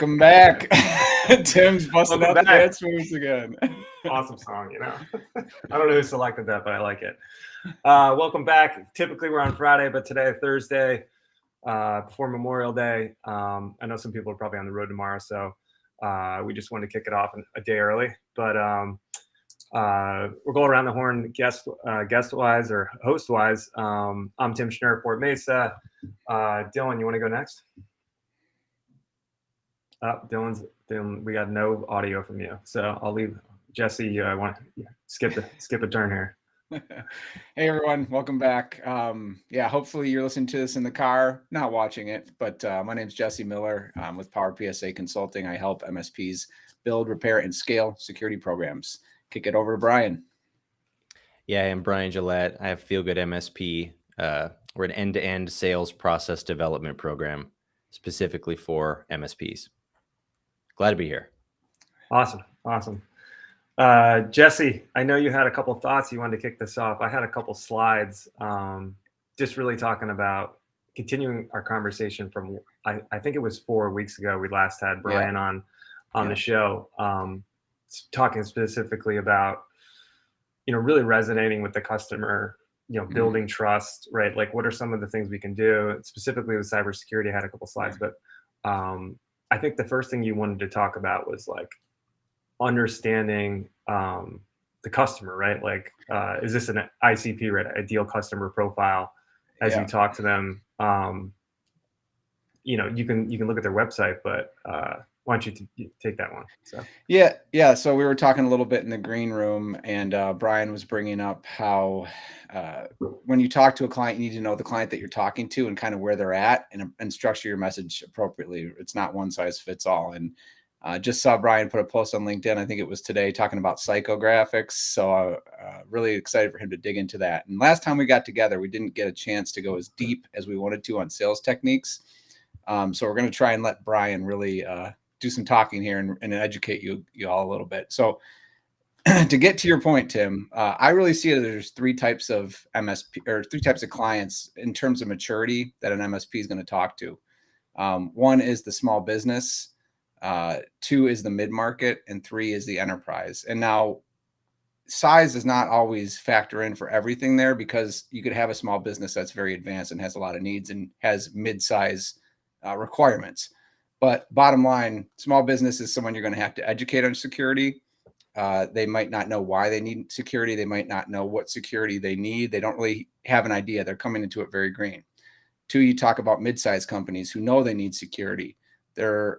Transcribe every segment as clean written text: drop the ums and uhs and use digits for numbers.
Welcome back. Tim's busting out the back. dance moves again. Awesome song, you know. I don't know who selected that, but I like it. Welcome back. Typically we're on Friday, but today, Thursday, before Memorial Day. I know some people are probably on the road tomorrow, so we just wanted to kick it off a day early. But we'll go around the horn guest-wise or host-wise. I'm Tim Schnurr, Fort Mesa. Dylan, you want to go next? Dylan, we got no audio from you, so I'll leave. Jesse, I want to skip a turn here. Hey everyone, welcome back. Hopefully you're listening to this in the car, not watching it, but my name is Jesse Miller. I'm with Power PSA Consulting. I help MSPs build, repair, and scale security programs. Kick it over to Brian. Yeah, I'm Brian Gillette. I have Feel-Good MSP. We're an end-to-end sales process development program specifically for MSPs. Glad to be here. Awesome. Jesse, I know you had a couple thoughts. You wanted to kick this off. I had a couple slides, just really talking about continuing our conversation from, I think it was 4 weeks ago. We last had Brian on the show, talking specifically about, really resonating with the customer, building trust, right? Like, what are some of the things we can do? Specifically with cybersecurity, I had a couple slides, but I think the first thing you wanted to talk about was like understanding the customer, right? Like, is this an ICP, right? Ideal customer profile as you talk to them? You can look at their website, but why don't you take that one? So So we were talking a little bit in the green room, and Brian was bringing up how when you talk to a client, you need to know the client that you're talking to and kind of where they're at, and structure your message appropriately. It's not one size fits all. And just saw Brian put a post on LinkedIn, I think it was today, talking about psychographics. So really excited for him to dig into that. And last time we got together, we didn't get a chance to go as deep as we wanted to on sales techniques. So we're going to try and let Brian really do some talking here and educate you all a little bit. So to get to your point, Tim, I really see it. There's three types of MSP or three types of clients in terms of maturity that an MSP is going to talk to. One is the small business, two is the mid-market, and three is the enterprise. And now size does not always factor in for everything there, because you could have a small business that's very advanced and has a lot of needs and has mid-size requirements. But bottom line, small business is someone you're going to have to educate on security. They might not know why they need security. They might not know what security they need. They don't really have an idea. They're coming into it very green. Two, you talk about mid-sized companies who know they need security. They're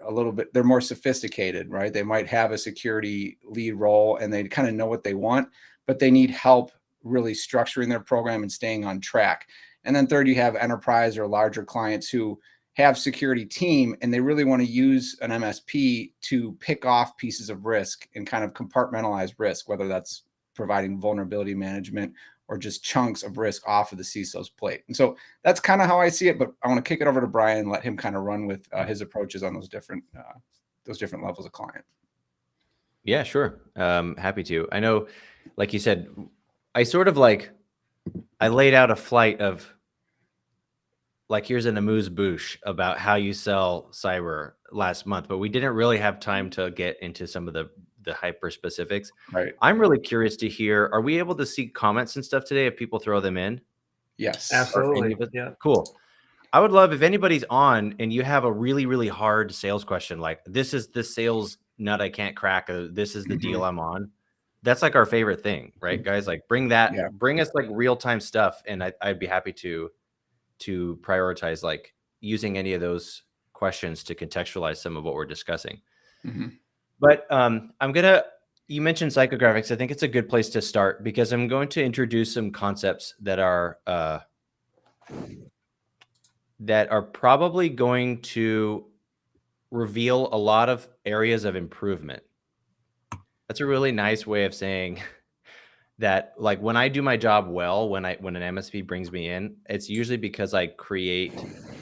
more sophisticated, right? They might have a security lead role and they kind of know what they want, but they need help really structuring their program and staying on track. And then third, you have enterprise or larger clients who have security team and they really want to use an MSP to pick off pieces of risk and kind of compartmentalize risk, whether that's providing vulnerability management or just chunks of risk off of the CISO's plate. And so that's kind of how I see it, but I want to kick it over to Brian and let him kind of run with his approaches on those different levels of client. Yeah, sure. Happy to. I know, like you said, I laid out a flight of, like, here's an amuse-bouche about how you sell cyber last month, but we didn't really have time to get into some of the hyper specifics. Right. I'm really curious to hear, are we able to see comments and stuff today if people throw them in? Yes, absolutely. Yeah. Cool. I would love if anybody's on and you have a really, really hard sales question, like this is the sales nut I can't crack, this is the deal I'm on. That's like our favorite thing, right, guys? Like bring us like real-time stuff. And I'd be happy to prioritize like using any of those questions to contextualize some of what we're discussing. But you mentioned psychographics. I think it's a good place to start because I'm going to introduce some concepts that are probably going to reveal a lot of areas of improvement. That's a really nice way of saying that, like, when I do my job well, when an MSP brings me in, it's usually because I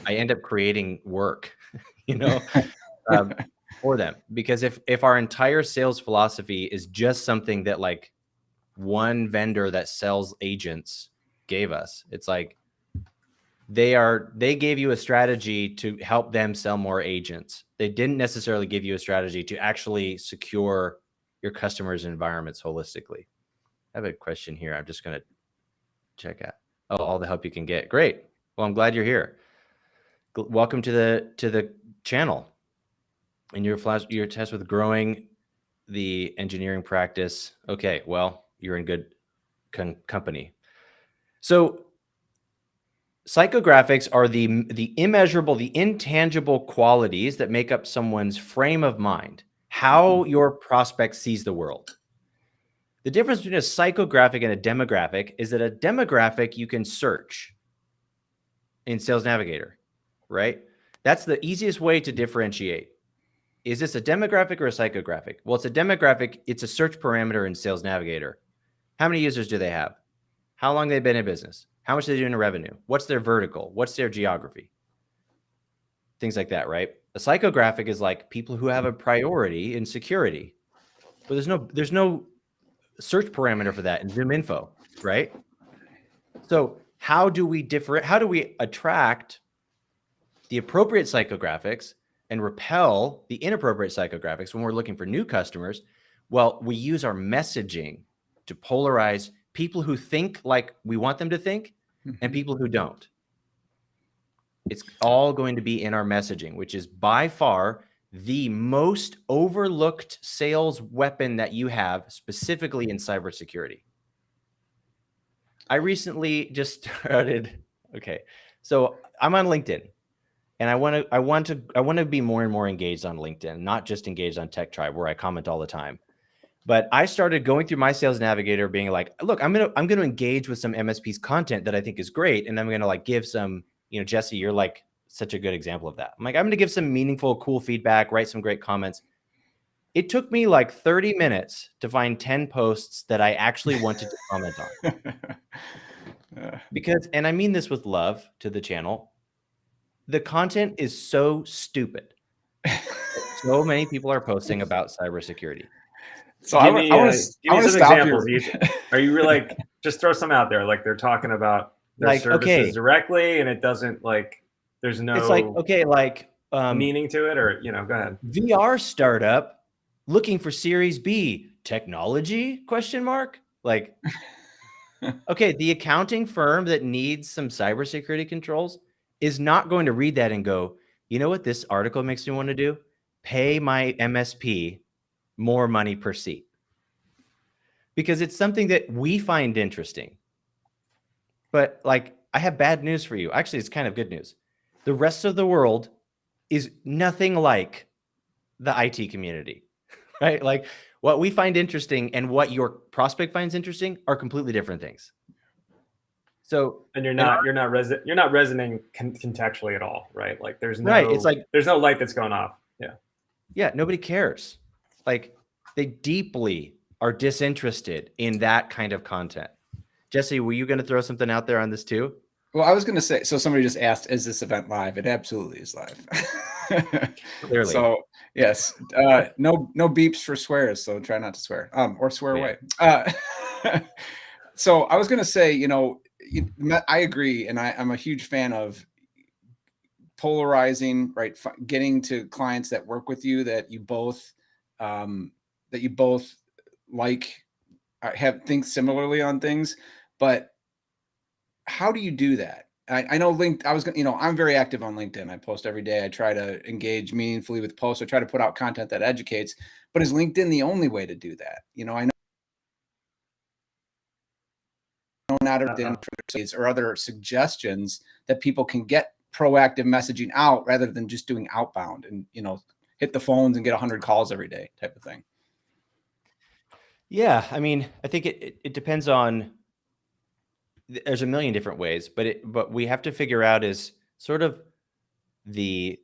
end up creating work, for them. Because if our entire sales philosophy is just something that like one vendor that sells agents gave us, it's like, They gave you a strategy to help them sell more agents. They didn't necessarily give you a strategy to actually secure your customers' environments holistically. I have a question here. I'm just going to check out. Oh, all the help you can get. Great. Well, I'm glad you're here. Welcome to the channel and your test with growing the engineering practice. Okay, well, you're in good company. So psychographics are the immeasurable, the intangible qualities that make up someone's frame of mind, how your prospect sees the world. The difference between a psychographic and a demographic is that a demographic you can search in Sales Navigator, right? That's the easiest way to differentiate. Is this a demographic or a psychographic? Well, it's a demographic. It's a search parameter in Sales Navigator. How many users do they have? How long they've been in business? How much they do in revenue? What's their vertical? What's their geography? Things like that, right? A psychographic is like people who have a priority in security, but there's no search parameter for that in Zoom Info, right? So how do we attract the appropriate psychographics and repel the inappropriate psychographics when we're looking for new customers? Well, we use our messaging to polarize people who think like we want them to think and people who don't. It's all going to be in our messaging, which is by far the most overlooked sales weapon that you have, specifically in cybersecurity. I recently just started. Okay, so I'm on LinkedIn, and I want to be more and more engaged on LinkedIn, not just engaged on Tech Tribe, where I comment all the time. But I started going through my Sales Navigator, being like, look, I'm gonna engage with some MSP's content that I think is great, and I'm gonna like give some, Jesse, you're like such a good example of that. I'm gonna give some meaningful, cool feedback, write some great comments. It took me like 30 minutes to find 10 posts that I actually wanted to comment on. Because, and I mean this with love to the channel, the content is so stupid. So many people are posting about cybersecurity. So I want to stop examples. Are you really like, just throw some out there? Like they're talking about their services directly, and it doesn't like, there's no. It's like, okay, like meaning to it, or go ahead. VR startup looking for Series B technology ? Like, okay, the accounting firm that needs some cybersecurity controls is not going to read that and go, you know what this article makes me want to do? Pay my MSP more money per seat, because it's something that we find interesting. But like, I have bad news for you. Actually, it's kind of good news. The rest of the world is nothing like the IT community, right? Like what we find interesting and what your prospect finds interesting are completely different things. So, and you're not resonating contextually at all, right? Like there's no, right. It's like, there's no light that's going off. Yeah. Yeah. Nobody cares. Like they deeply are disinterested in that kind of content. Jesse, were you going to throw something out there on this too? Well, I was going to say, so somebody just asked, is this event live? It absolutely is live. Clearly. So yes, no beeps for swears. So try not to swear, or swear away. So I was going to say, I agree. And I'm a huge fan of polarizing, right? Getting to clients that work with you, that you both like, think similarly on things, but how do you do that? I know I'm very active on LinkedIn. I post every day. I try to engage meaningfully with posts. I try to put out content that educates, but is LinkedIn the only way to do that? I know not or other suggestions that people can get proactive messaging out rather than just doing outbound and, hit the phones and get 100 calls every day type of thing. Yeah. I mean, I think it depends on, there's a million different ways, but we have to figure out is sort of the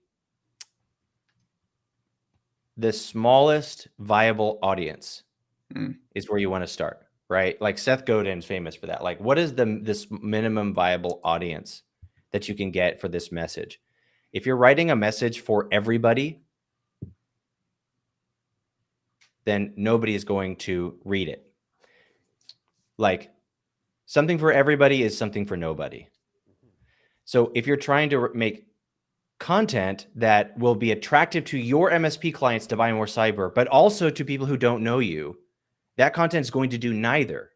smallest viable audience is where you want to start, right? Like Seth Godin's famous for that. Like, what is this minimum viable audience that you can get for this message? If you're writing a message for everybody, then nobody is going to read it. Like, something for everybody is something for nobody. So if you're trying to make content that will be attractive to your MSP clients to buy more cyber, but also to people who don't know you, that content is going to do neither.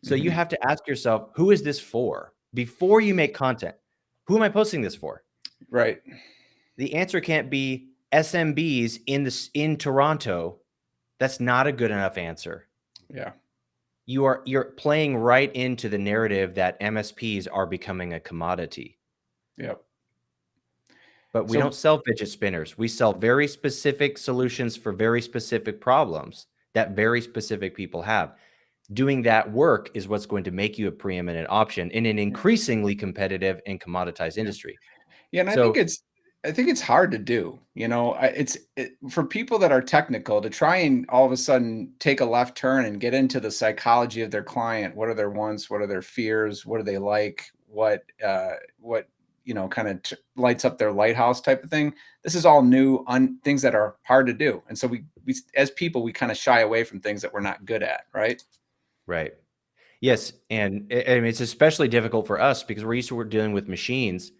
So you have to ask yourself, who is this for? Before you make content, who am I posting this for? Right. The answer can't be SMBs in Toronto. That's not a good enough answer. Yeah. You're playing right into the narrative that MSPs are becoming a commodity. Yep. But we don't sell fidget spinners. We sell very specific solutions for very specific problems that very specific people have. Doing that work is what's going to make you a preeminent option in an increasingly competitive and commoditized industry. Yeah, and So, I think it's hard to do. You know, for people that are technical to try and all of a sudden take a left turn and get into the psychology of their client. What are their wants? What are their fears? What do they like? What kind of lights up their lighthouse type of thing. This is all new things that are hard to do, and so we as people we kind of shy away from things that we're not good at, right? right. Yes, and I mean, it's especially difficult for us because we're used to dealing with machines.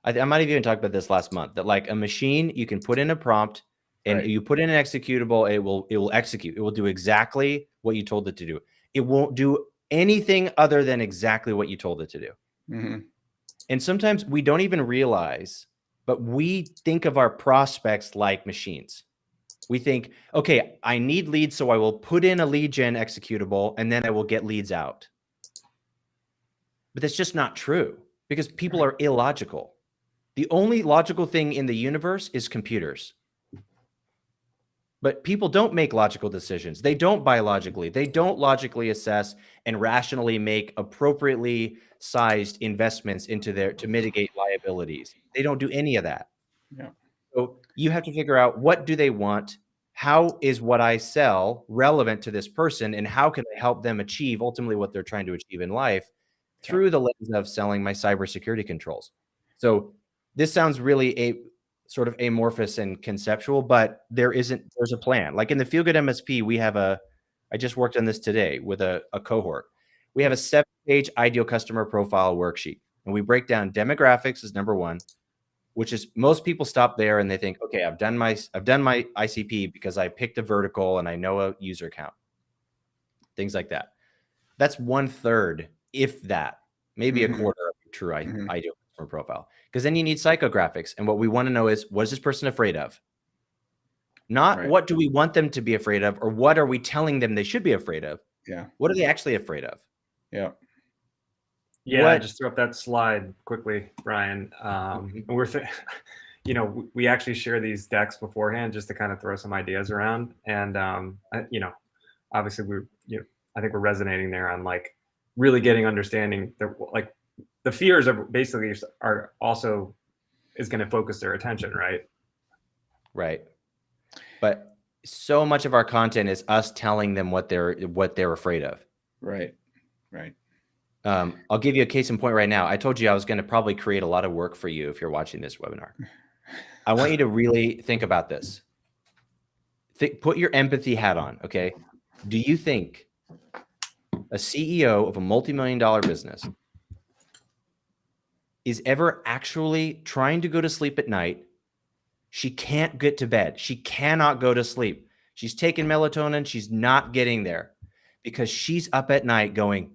I might have even talked about this last month, that like a machine, you can put in a prompt and you put in an executable, it will execute. It will do exactly what you told it to do. It won't do anything other than exactly what you told it to do. And sometimes we don't even realize, but we think of our prospects like machines. We think, okay, I need leads, so I will put in a lead gen executable and then I will get leads out. But that's just not true because people are illogical. The only logical thing in the universe is computers. But people don't make logical decisions. They don't buy logically. They don't logically assess and rationally make appropriately sized investments to mitigate liabilities. They don't do any of that. Yeah. So you have to figure out, what do they want? How is what I sell relevant to this person? And how can I help them achieve ultimately what they're trying to achieve in life through the lens of selling my cybersecurity controls? So this sounds really sort of amorphous and conceptual, but there's a plan. Like in the Feel-Good MSP, I just worked on this today with a cohort. We have a 7-page ideal customer profile worksheet, and we break down demographics as number one, which is most people stop there and they think, okay, I've done my ICP because I picked a vertical and I know a user count, things like that. That's 1/3, if that, maybe a quarter of your true ideal customer profile. Because then you need psychographics. And what we want to know is, what is this person afraid of? Not what do we want them to be afraid of, or what are we telling them they should be afraid of? Yeah. What are they actually afraid of? Yeah. Yeah, I just threw up that slide quickly, Brian. We actually share these decks beforehand just to kind of throw some ideas around. And, obviously I think we're resonating there on like really getting understanding like the fears are basically is going to focus their attention, right? Right. But so much of our content is us telling them what they're afraid of. Right. Right. I'll give you a case in point right now. I told you I was going to probably create a lot of work for you if you're watching this webinar. I want you to really think about this. Put your empathy hat on, okay? Do you think a CEO of a multi-million-dollar business is ever actually trying to go to sleep at night? She can't get to bed. She cannot go to sleep. She's taking melatonin. She's not getting there because she's up at night going,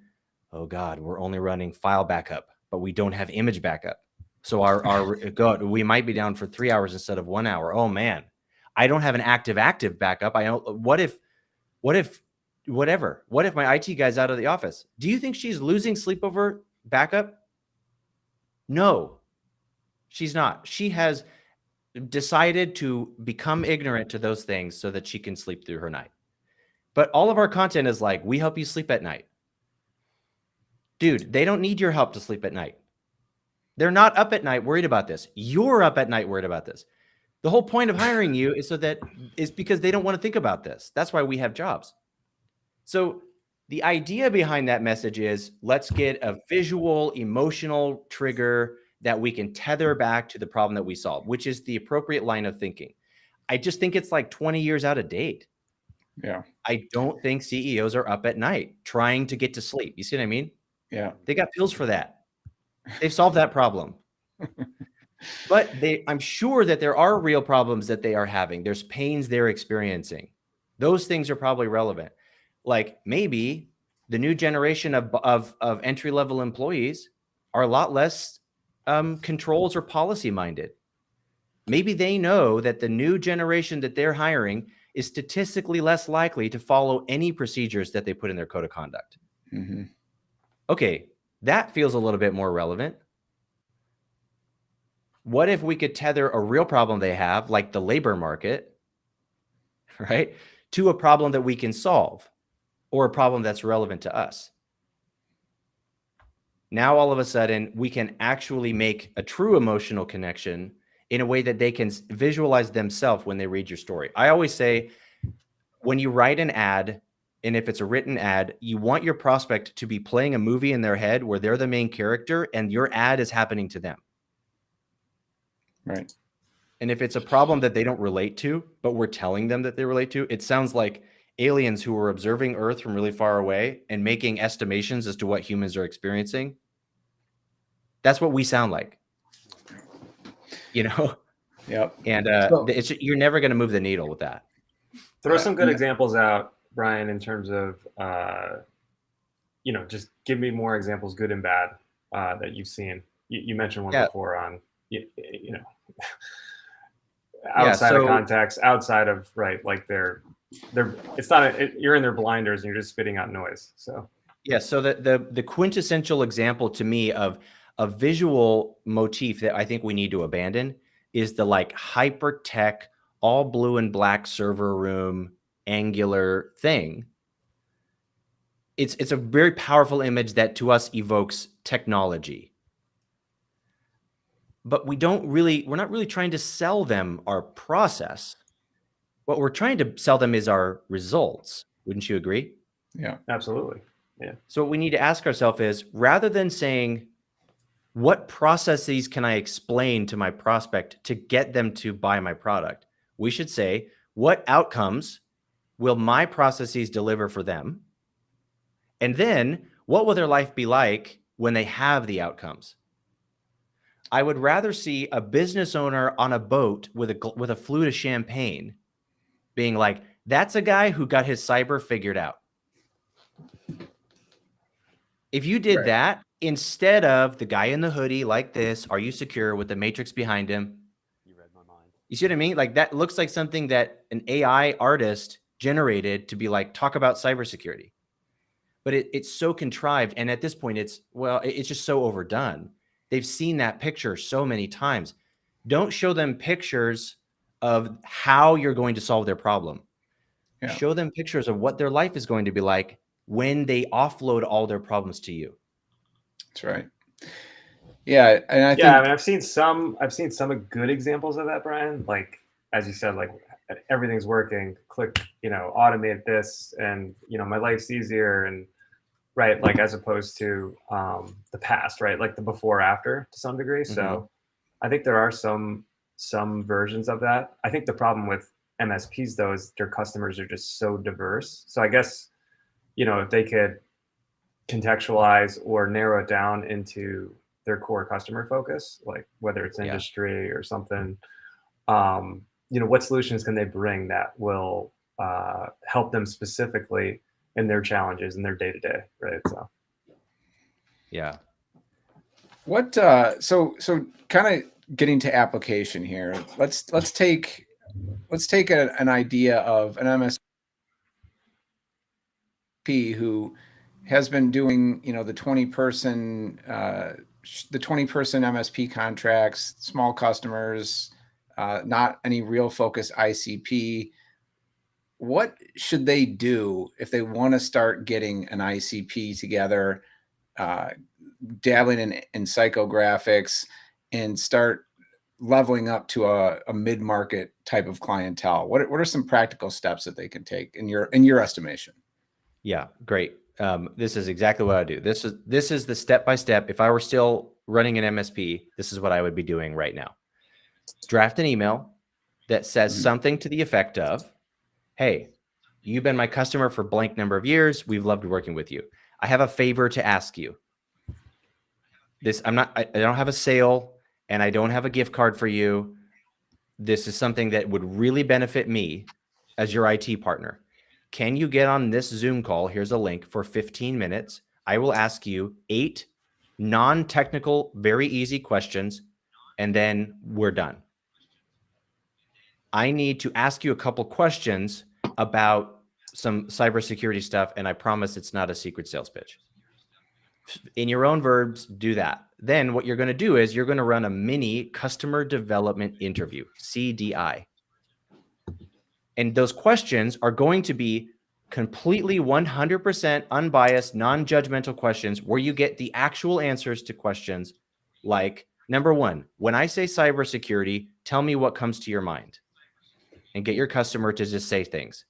oh God, we're only running file backup, but we don't have image backup. So our God, we might be down for 3 hours instead of 1 hour. Oh man, I don't have an active backup. What if my IT guy's out of the office? Do you think she's losing sleep over backup? No, she's not. She has decided to become ignorant to those things so that she can sleep through her night. But all of our content is like, we help you sleep at night. Dude, they don't need your help to sleep at night. They're not up at night worried about this. You're up at night worried about this. The whole point of hiring you is because they don't want to think about this. That's why we have jobs. So the idea behind that message is, let's get a visual, emotional trigger that we can tether back to the problem that we solve, which is the appropriate line of thinking. I just think it's like 20 years out of date. Yeah. I don't think CEOs are up at night trying to get to sleep. You see what I mean? Yeah. They got pills for that. They've solved that problem. But I'm sure that there are real problems that they are having. There's pains they're experiencing. Those things are probably relevant. Like maybe the new generation of entry-level employees are a lot less controls or policy minded. Maybe they know that the new generation that they're hiring is statistically less likely to follow any procedures that they put in their code of conduct. Mm-hmm. Okay, that feels a little bit more relevant. What if we could tether a real problem they have, like the labor market, right, to a problem that we can solve or a problem that's relevant to us? Now, all of a sudden, we can actually make a true emotional connection in a way that they can visualize themselves when they read your story. I always say, when you write an ad, and if it's a written ad, you want your prospect to be playing a movie in their head where they're the main character and your ad is happening to them. Right. And if it's a problem that they don't relate to, but we're telling them that they relate to, it sounds like aliens who are observing Earth from really far away and making estimations as to what humans are experiencing. That's what we sound like, you know? Yep. And you're never going to move the needle with that. Throw some good examples out, Brian, in terms of, just give me more examples, good and bad, that you've seen. You mentioned one before on, outside of context, outside of, right, like it's not, you're in their blinders and you're just spitting out noise. So, yeah. So the quintessential example to me of a visual motif that I think we need to abandon is the like hyper tech, all blue and black server room, angular thing. It's a very powerful image that to us evokes technology. But we're not really trying to sell them our process. What we're trying to sell them is our results. Wouldn't you agree? Yeah, absolutely. Yeah. So what we need to ask ourselves is, rather than saying, what processes can I explain to my prospect to get them to buy my product? We should say, what outcomes will my processes deliver for them? And then what will their life be like when they have the outcomes? I would rather see a business owner on a boat with a flute of champagne being like, that's a guy who got his cyber figured out. If you did that instead of the guy in the hoodie like this, are you secure, with the matrix behind him? You read my mind. You see what I mean? Like, that looks like something that an AI artist generated to be like, talk about cybersecurity. But it's so contrived. And at this point, it's just so overdone. They've seen that picture so many times. Don't show them pictures of how you're going to solve their problem. Yeah. Show them pictures of what their life is going to be like when they offload all their problems to you. That's right. Yeah, and I think I've seen some good examples of that, Brian. Like, as you said, like everything's working. Click, automate this, and my life's easier, and right, like as opposed to the past, right, like the before after to some degree. Mm-hmm. So I think there are some versions of that. I think the problem with MSPs though is their customers are just so diverse. So I guess if they could contextualize or narrow it down into their core customer focus, like whether it's industry or something, what solutions can they bring that will help them specifically in their challenges in their day-to-day, right? So yeah. What so kind of getting to application here, let's take an idea of an MSP who has been doing the 20-person MSP contracts, small customers, not any real focus ICP. What should they do if they want to start getting an ICP together, dabbling in psychographics, and start leveling up to a mid-market type of clientele? What are some practical steps that they can take in your estimation? Yeah, great. This is exactly what I do. This is the step-by-step. If I were still running an MSP, this is what I would be doing right now. Draft an email that says something to the effect of, hey, you've been my customer for blank number of years. We've loved working with you. I have a favor to ask you. I don't have a sale. and I don't have a gift card for you. This is something that would really benefit me as your IT partner. Can you get on this Zoom call? Here's a link for 15 minutes. I will ask you 8 non-technical, very easy questions, and then we're done. I need to ask you a couple questions about some cybersecurity stuff, and I promise it's not a secret sales pitch. In your own verbs, do that. Then what you're going to do is you're going to run a mini customer development interview, CDI. And those questions are going to be completely 100% unbiased, non-judgmental questions where you get the actual answers to questions like, number 1, when I say cybersecurity, tell me what comes to your mind. And get your customer to just say things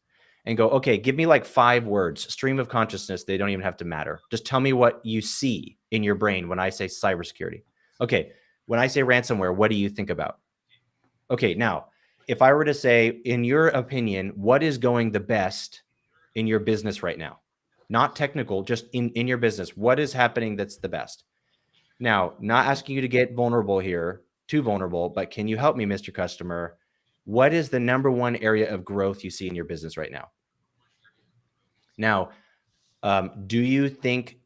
and go, okay, give me like 5 words, stream of consciousness. They don't even have to matter. Just tell me what you see in your brain when I say cybersecurity. Okay, when I say ransomware, what do you think about? Okay, now, if I were to say, in your opinion, what is going the best in your business right now? Not technical, just in your business. What is happening that's the best? Now, not asking you to get vulnerable here, too vulnerable, but can you help me, Mr. Customer? What is the number 1 area of growth you see in your business right now? Now, do you think,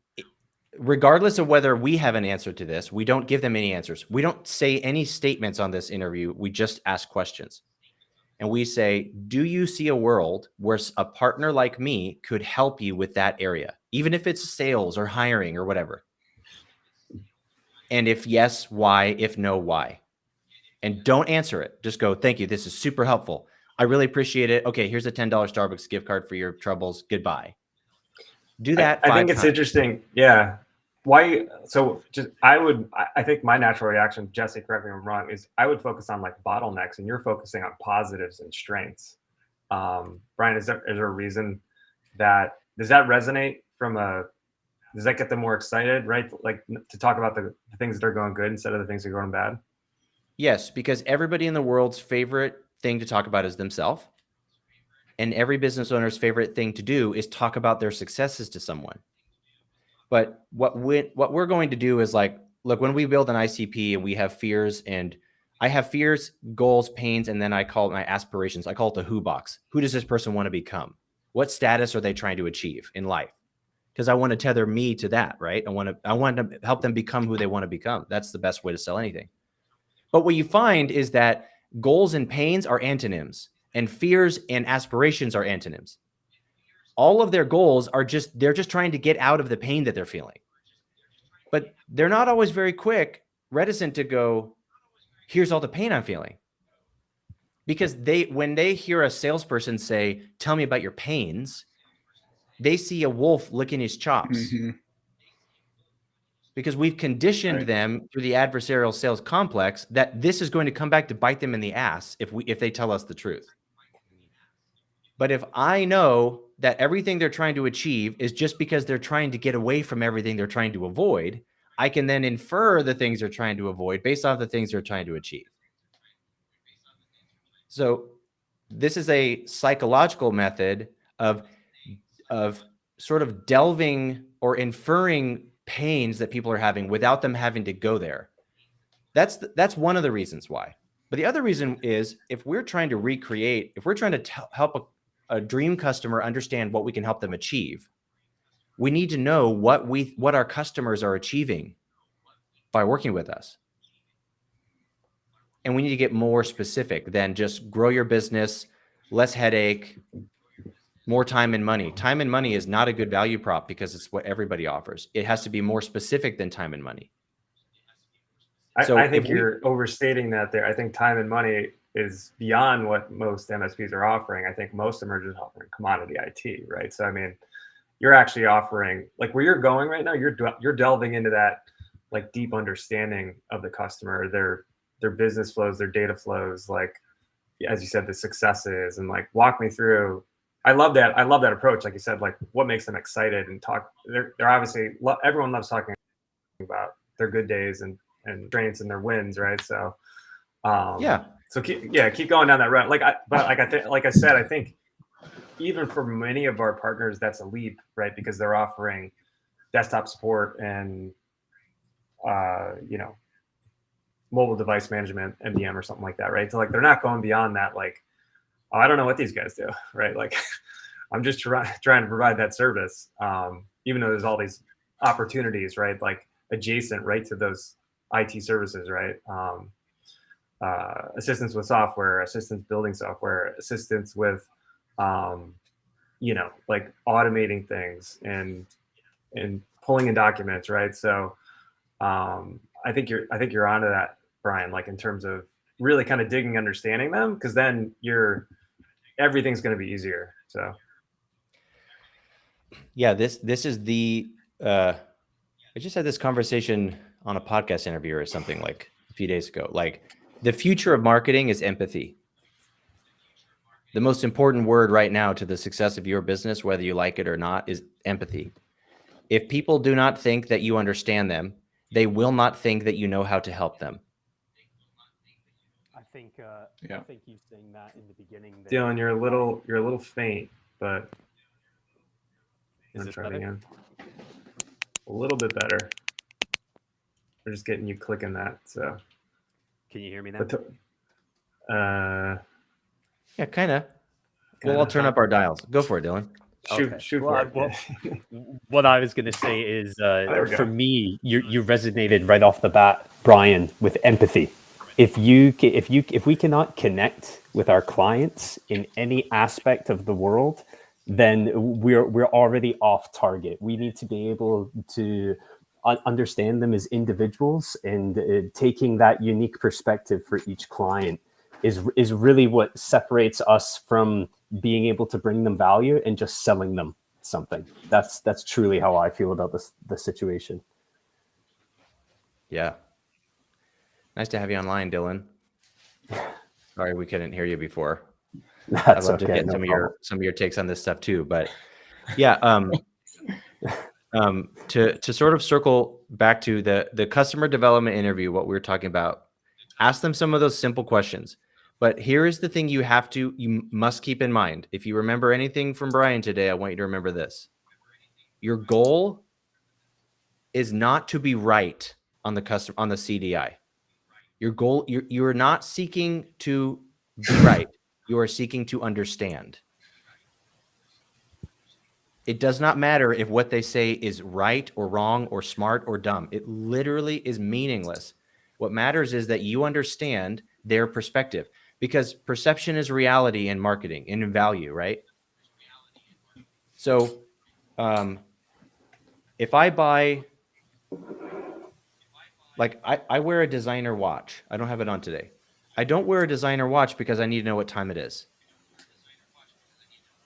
regardless of whether we have an answer to this, we don't give them any answers. We don't say any statements on this interview. We just ask questions. And we say, do you see a world where a partner like me could help you with that area, even if it's sales or hiring or whatever? And if yes, why? If no, why? And don't answer it. Just go, thank you. This is super helpful. I really appreciate it. Okay, here's a $10 Starbucks gift card for your troubles. Goodbye. Do that. I think it's times. interesting. Yeah. Why? So I think my natural reaction, Jesse, correct me if I'm wrong, is I would focus on like bottlenecks, and you're focusing on positives and strengths. Brian, is there a reason does that resonate does that get them more excited, right? Like to talk about the things that are going good instead of the things that are going bad? Yes, because everybody in the world's favorite thing to talk about is themselves. And every business owner's favorite thing to do is talk about their successes to someone. But what we're going to do is like, look, when we build an ICP and we have fears, and I have fears, goals, pains, and then I call it my aspirations. I call it the who box. Who does this person want to become? What status are they trying to achieve in life? Because I want to tether me to that, right? I want to help them become who they want to become. That's the best way to sell anything. But what you find is that goals and pains are antonyms, and fears and aspirations are antonyms. All of their goals are they're just trying to get out of the pain that they're feeling. But they're not always very reticent to go, here's all the pain I'm feeling. Because when they hear a salesperson say, tell me about your pains, they see a wolf licking his chops. Mm-hmm. Because we've conditioned them through the adversarial sales complex that this is going to come back to bite them in the ass if they tell us the truth. But if I know that everything they're trying to achieve is just because they're trying to get away from everything they're trying to avoid, I can then infer the things they're trying to avoid based off the things they're trying to achieve. So this is a psychological method of sort of delving or inferring pains that people are having without them having to go there. That's one of the reasons why. But the other reason is if we're trying to help a dream customer understand what we can help them achieve, we need to know what our customers are achieving by working with us. And we need to get more specific than just grow your business, less headache, more time and money. Time and money is not a good value prop because it's what everybody offers. It has to be more specific than time and money. I think you're overstating that there. I think time and money is beyond what most MSPs are offering. I think most of them are just offering commodity IT, right? So, I mean, you're actually offering, like where you're going right now, you're delving into that like deep understanding of the customer, their business flows, their data flows, like, as you said, the successes, and like walk me through. I love that approach. Like you said, like what makes them excited and talk. They're obviously, everyone loves talking about their good days and strengths and their wins, right? So, So keep going down that road. Like I said, I think even for many of our partners, that's a leap, right? Because they're offering desktop support and mobile device management, MDM or something like that, right? So like they're not going beyond that, like, oh, I don't know what these guys do, right? Like I'm just trying to provide that service, even though there's all these opportunities, right? Like adjacent, right, to those IT services, right? Assistance with software, assistance building software, assistance with, like automating things and pulling in documents, right? So I think you're onto that, Brian. Like in terms of really kind of digging, understanding them, because then everything's going to be easier. So yeah, this is the I just had this conversation on a podcast interview or something like a few days ago. Like the future of marketing is empathy. The most important word right now to the success of your business, whether you like it or not, is empathy. If people do not think that you understand them, they will not think that you know how to help them. I think you saying that in the beginning. Dylan, you're a little faint, but Is this try it better? again. A little bit better. We're just getting you clicking that. So Can you hear me now? Yeah, kind of. Well, I'll turn up our dials. Go for it, Dylan. Shoot Well, for it. what I was going to say is, There we go. for me, you resonated right off the bat, Brian, with empathy. If we cannot connect with our clients in any aspect of the world, then we're already off target. We need to be able to understand them as individuals, and taking that unique perspective for each client is really what separates us from being able to bring them value and just selling them something. That's truly how I feel about the situation. Yeah. Nice to have you online, Dylan. Sorry we couldn't hear you before. That's I'd love to okay, get no some of your takes on this stuff too. But yeah, to sort of circle back to the customer development interview, what we were talking about, ask them some of those simple questions. But here is the thing you must keep in mind. If you remember anything from Brian today, I want you to remember this. Your goal is not to be right on the CDI. Your goal, you're not seeking to be right. You are seeking to understand. It does not matter if what they say is right or wrong or smart or dumb. It literally is meaningless. What matters is that you understand their perspective, because perception is reality in marketing and in value, right? So if I buy, like I wear a designer watch. I don't have it on today. I don't wear a designer watch because I need to know what time it is.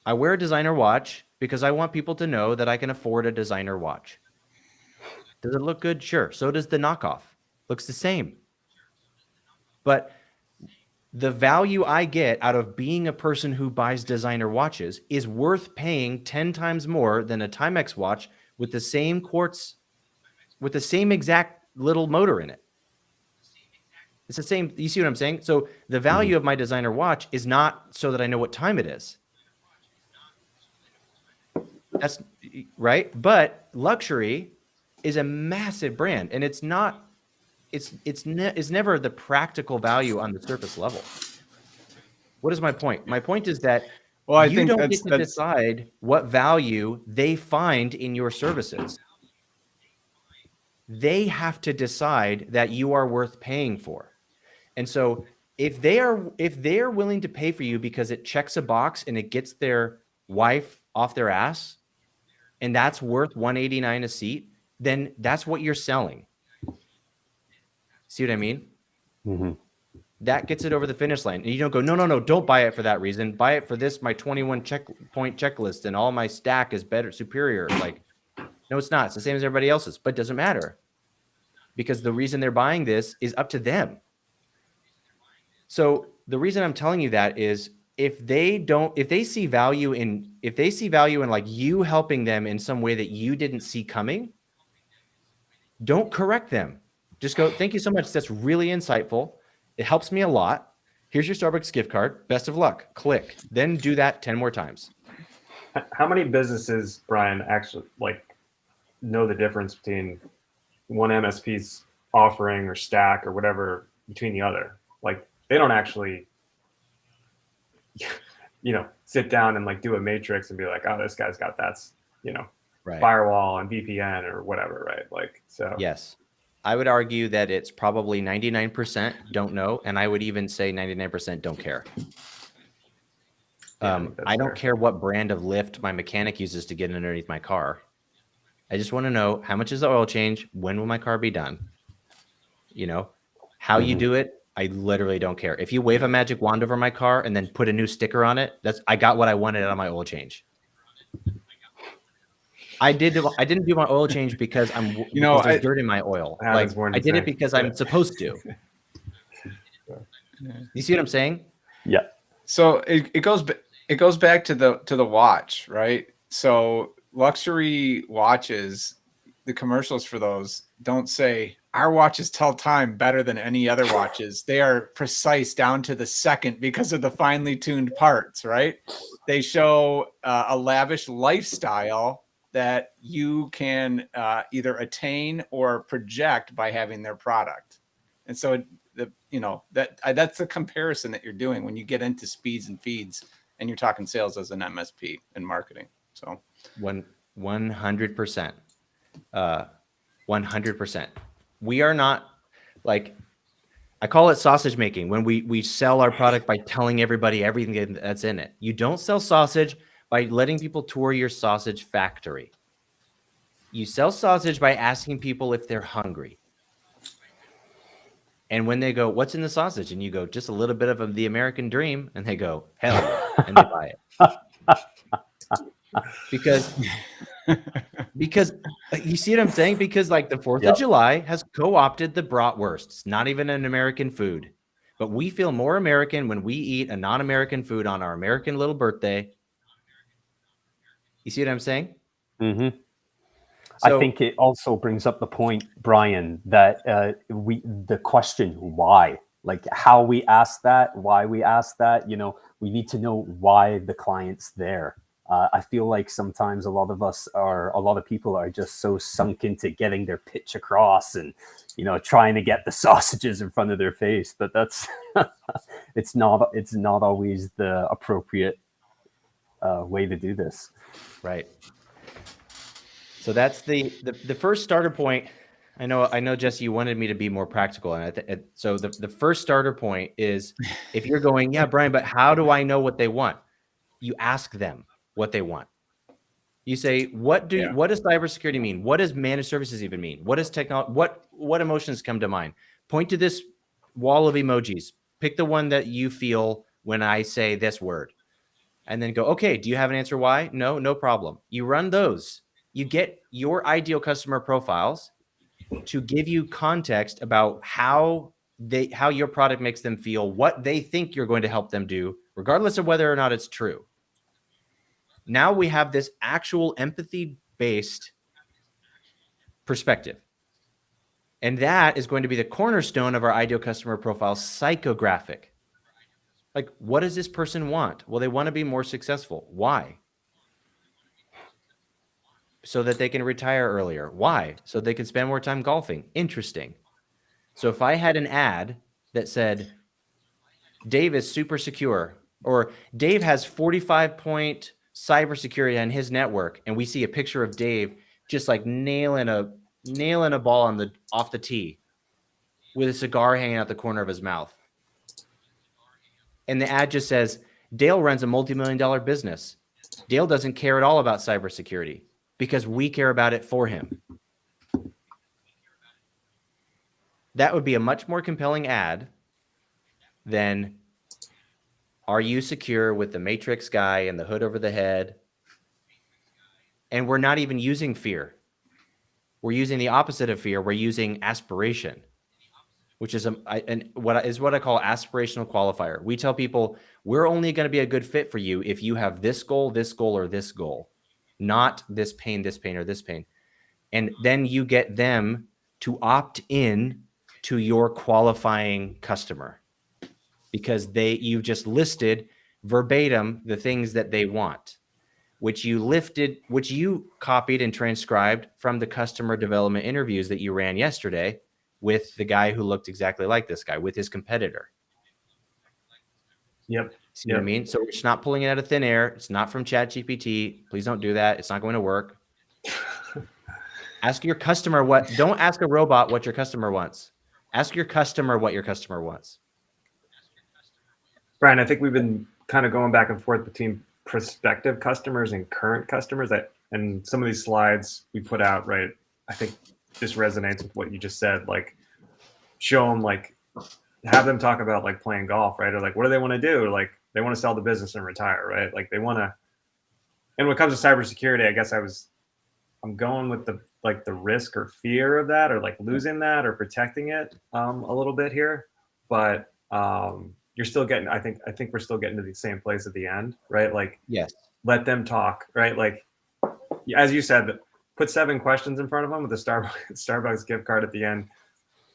I wear a designer watch because I want people to know that I can afford a designer watch. Does it look good? Sure. So does the knockoff. Looks the same. But the value I get out of being a person who buys designer watches is worth paying 10 times more than a Timex watch with the same quartz, with the same exact little motor in it. It's the same. You see what I'm saying? So the value of my designer watch is not so that I know what time it is. That's right. But luxury is a massive brand, and it's not, it's never the practical value on the surface level. What is my point? My point is that you don't get to decide what value they find in your services. They have to decide that you are worth paying for. And so if they are willing to pay for you because it checks a box and it gets their wife off their ass, and that's worth $189 a seat, then that's what you're selling. See what I mean? Mm-hmm. That gets it over the finish line. And you don't go, no, don't buy it for that reason. Buy it for this, my 21 point checklist, and all my stack is better, superior. Like, no, it's not. It's the same as everybody else's, but it doesn't matter, because the reason they're buying this is up to them. So the reason I'm telling you that is, if they see value in like you helping them in some way that you didn't see coming, don't correct them. Just go, thank you so much. That's really insightful. It helps me a lot. Here's your Starbucks gift card. Best of luck. Click. Then do that 10 more times. How many businesses, Brian, actually know the difference between one MSP's offering or stack or whatever between the other. Like they don't actually, sit down and like do a matrix and be like, oh, this guy's got Right. firewall and VPN or whatever, right? Like, so Yes. I would argue that it's probably 99% don't know, and I would even say 99% don't care. yeah, think that's I don't fair. care what brand of lift my mechanic uses to get underneath my car. I just want to know how much is the oil change? When will my car be done? How you do it, I literally don't care. If you wave a magic wand over my car and then put a new sticker on it, I got what I wanted out of my oil change. I didn't do my oil change because because there's dirt in my oil. Like I did it because I'm supposed to. You see what I'm saying? Yeah. So it goes back to the watch, right? So luxury watches, the commercials for those don't say our watches tell time better than any other watches. They are precise down to the second because of the finely tuned parts, right? They show a lavish lifestyle that you can either attain or project by having their product. And so that's the comparison that you're doing when you get into speeds and feeds and you're talking sales as an MSP and marketing. So 100%. 100%. We are not like, I call it sausage making when we sell our product by telling everybody everything that's in it. You don't sell sausage by letting people tour your sausage factory. You sell sausage by asking people if they're hungry. And when they go, what's in the sausage? And you go, just a little bit of the American dream. And they go, hell yeah. And they buy it. Because you see what I'm saying? Because like the 4th of July has co-opted the bratwurst. It's not even an American food. But we feel more American when we eat a non-American food on our American little birthday. You see what I'm saying? Mm-hmm. So, I think it also brings up the point, Brian, that the question why, like how we ask that, why we ask that, we need to know why the client's there. I feel like sometimes a lot of people are just so sunk into getting their pitch across and, trying to get the sausages in front of their face, but that's, it's not always the appropriate way to do this. Right. So that's the first starter point. I know, Jesse, you wanted me to be more practical. And so the first starter point is if you're going, yeah, Brian, but how do I know what they want? You ask them what they want. You say, what does cybersecurity mean? What does managed services even mean? What does technology, what emotions come to mind? Point to this wall of emojis. Pick the one that you feel when I say this word. And then go, okay, do you have an answer why? No problem. You run those. You get your ideal customer profiles to give you context about how your product makes them feel, what they think you're going to help them do, regardless of whether or not it's true. Now we have this actual empathy-based perspective. And that is going to be the cornerstone of our ideal customer profile, psychographic. Like, what does this person want? Well, they want to be more successful. Why? So that they can retire earlier. Why? So they can spend more time golfing. Interesting. So if I had an ad that said, Dave is super secure, or Dave has 45-point cybersecurity on his network, and we see a picture of Dave just like nailing a ball off the tee with a cigar hanging out the corner of his mouth. And the ad just says, Dale runs a multi-million-dollar business. Dale doesn't care at all about cybersecurity because we care about it for him. That would be a much more compelling ad than, are you secure with the matrix guy and the hood over the head? And we're not even using fear. We're using the opposite of fear. We're using aspiration, which is what I call aspirational qualifier. We tell people we're only going to be a good fit for you if you have this goal, or this goal, not this pain, or this pain. And then you get them to opt in to your qualifying customer because you've just listed verbatim the things that they want, which you copied and transcribed from the customer development interviews that you ran yesterday. with the guy who looked exactly like this guy, with his competitor. Yep. See what I mean? So it's not pulling it out of thin air. It's not from ChatGPT. Please don't do that. It's not going to work. Ask your customer don't ask a robot what your customer wants. Ask your customer what your customer wants. Brian, I think we've been kind of going back and forth between prospective customers and current customers. And some of these slides we put out, right, I think this resonates with what you just said. Like, show them, like, have them talk about like playing golf, right? Or like, what do they want to do? Like, they want to sell the business and retire, right? Like, they want to. And when it comes to cybersecurity, I guess I'm going with the risk or fear of that, or like losing that or protecting it a little bit here. But you're still getting, I think we're still getting to the same place at the end, right? Like, yes, let them talk, right? Like, as you said, put 7 questions in front of them with a Starbucks gift card at the end,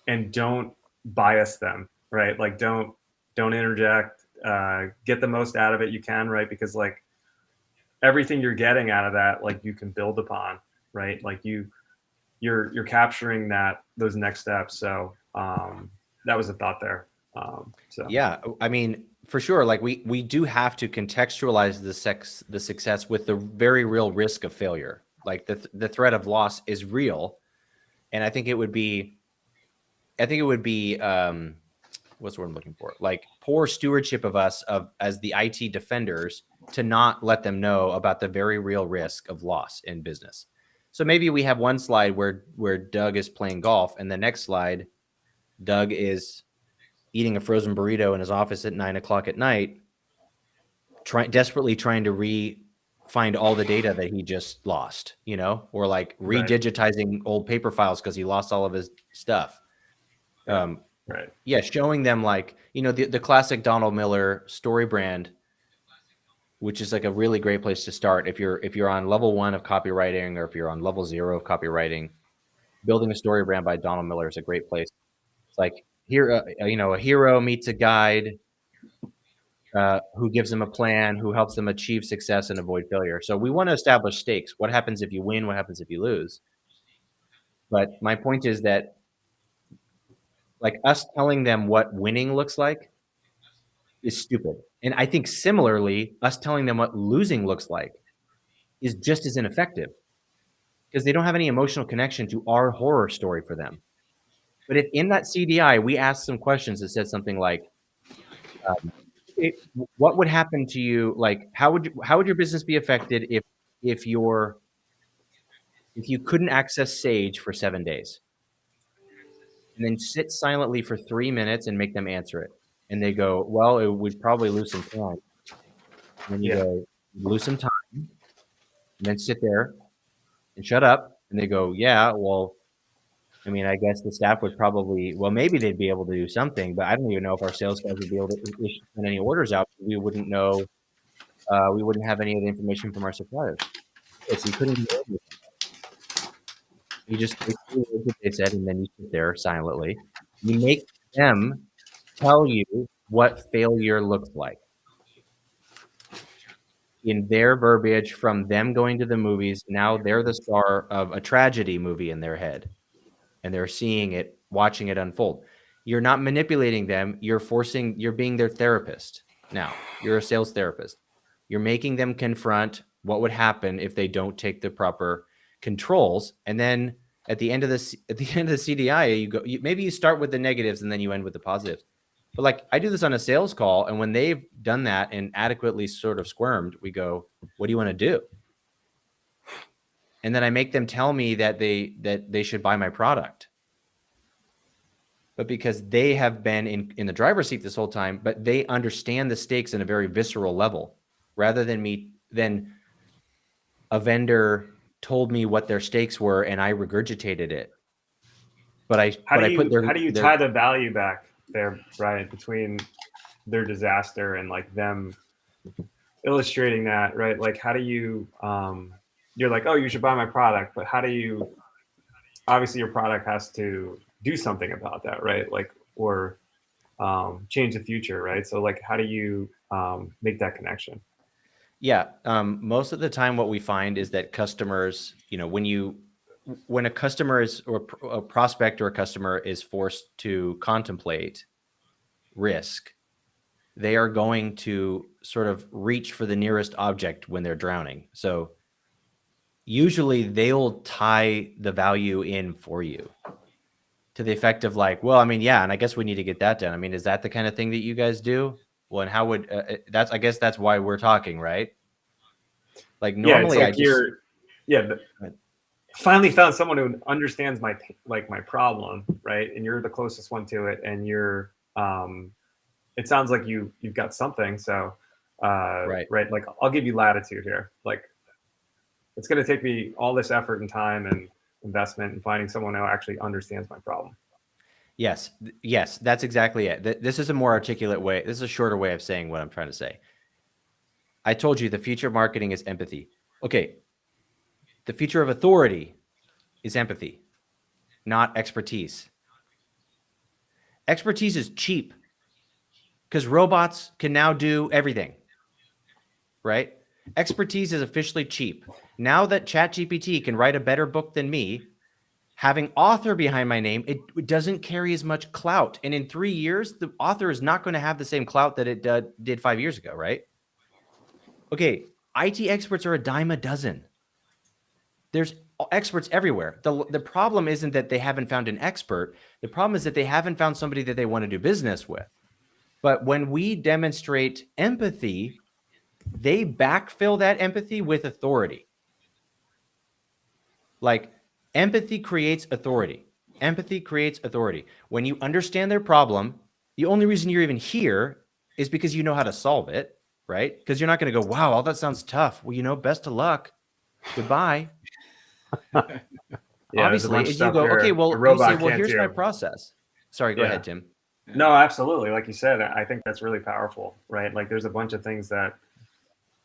and don't bias them, right? Like, don't interject. Get the most out of it you can, right? Because like everything you're getting out of that, like, you can build upon, right? Like you're capturing those next steps. So that was a thought there. So yeah, I mean, for sure. Like we do have to contextualize the success with the very real risk of failure. Like the threat of loss is real, and I think it would be what's the word I'm looking for? Like poor stewardship of us as the IT defenders to not let them know about the very real risk of loss in business. So maybe we have one slide where Doug is playing golf, and the next slide, Doug is eating a frozen burrito in his office at 9 o'clock at night, desperately trying to find all the data that he just lost, or like redigitizing old paper files because he lost all of his stuff. Right. Yeah, showing them like, the classic Donald Miller story brand, which is like a really great place to start. If you're on level 1 of copywriting, or if you're on level 0 of copywriting, building a story brand by Donald Miller is a great place. It's like here, a hero meets a guide who gives them a plan, who helps them achieve success and avoid failure. So we want to establish stakes. What happens if you win? What happens if you lose? But my point is that, like, us telling them what winning looks like is stupid. And I think similarly, us telling them what losing looks like is just as ineffective, because they don't have any emotional connection to our horror story for them. But if in that CDI, we ask some questions that said something like, what would happen to you? Like, how would your business be affected if you couldn't access Sage for 7 days? And then sit silently for 3 minutes and make them answer it. And they go, well, it would probably lose some time. And then you go, lose some time, and then sit there and shut up. And they go, yeah, well, I mean, I guess the staff would probably, well, maybe they'd be able to do something, but I don't even know if our sales guys would be able to send any orders out. We wouldn't know. We wouldn't have any of the information from our suppliers. Okay, so you couldn't do it. You just basically did what they said, and then you sit there silently. You make them tell you what failure looks like in their verbiage from them going to the movies. Now they're the star of a tragedy movie in their head, and they're seeing it, watching it unfold. You're not manipulating them. You're being their therapist. Now you're a sales therapist. You're making them confront what would happen if they don't take the proper controls. And then at the end of the CDI, maybe you start with the negatives and then you end with the positives. But like, I do this on a sales call, and when they've done that and adequately sort of squirmed, we go, what do you want to do? And then I make them tell me that they should buy my product. But because they have been in the driver's seat this whole time, but they understand the stakes in a very visceral level, rather than a vendor told me what their stakes were and I regurgitated it. But how do you tie the value back there, Brian, between their disaster and like them illustrating that, right? Like, how do you you're like, oh, you should buy my product, but how do you, obviously your product has to do something about that, right? Like, or change the future, right? So like, how do you make that connection? Yeah. Most of the time what we find is that customers, when you when a customer is, or a prospect or a customer is forced to contemplate risk, they are going to sort of reach for the nearest object when they're drowning. So usually they'll tie the value in for you to the effect of like, well, I mean, yeah, and I guess we need to get that done. I mean, is that the kind of thing that you guys do? Well, and how would I guess that's why we're talking, right? Like normally yeah, it's like finally found someone who understands my problem, right? And you're the closest one to it, and you're it sounds like you've got something. So right, like I'll give you latitude here. Like it's going to take me all this effort and time and investment in finding someone who actually understands my problem. Yes, that's exactly it. This is a more articulate way. This is a shorter way of saying what I'm trying to say. I told you the future of marketing is empathy. Okay. The future of authority is empathy, not expertise. Expertise is cheap because robots can now do everything, right? Expertise is officially cheap. Now that ChatGPT can write a better book than me, having author behind my name, it doesn't carry as much clout. And in 3 years, the author is not going to have the same clout that it did 5 years ago, right? Okay, IT experts are a dime a dozen. There's experts everywhere. The problem isn't that they haven't found an expert. The problem is that they haven't found somebody that they want to do business with. But when we demonstrate empathy, they backfill that empathy with authority. Like empathy creates authority. Empathy creates authority. When you understand their problem, the only reason you're even here is because you know how to solve it, right? Because you're not going to go, wow, all that sounds tough. Well, best of luck. Goodbye. Obviously, as you go, okay, well, you say, well, here's my process. Sorry, go ahead, Tim. No, absolutely. Like you said, I think that's really powerful, right? Like there's a bunch of things that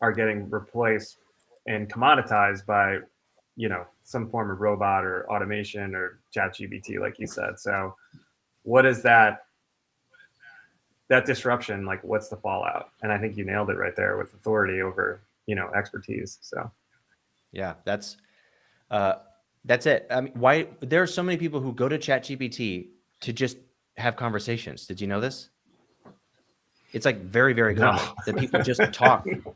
are getting replaced and commoditized by, some form of robot or automation or ChatGPT, like you said. So what is that disruption? Like what's the fallout? And I think you nailed it right there with authority over, expertise. So yeah, that's it. I mean, why there are so many people who go to ChatGPT to just have conversations. Did you know this? It's like very, very common that people just talk to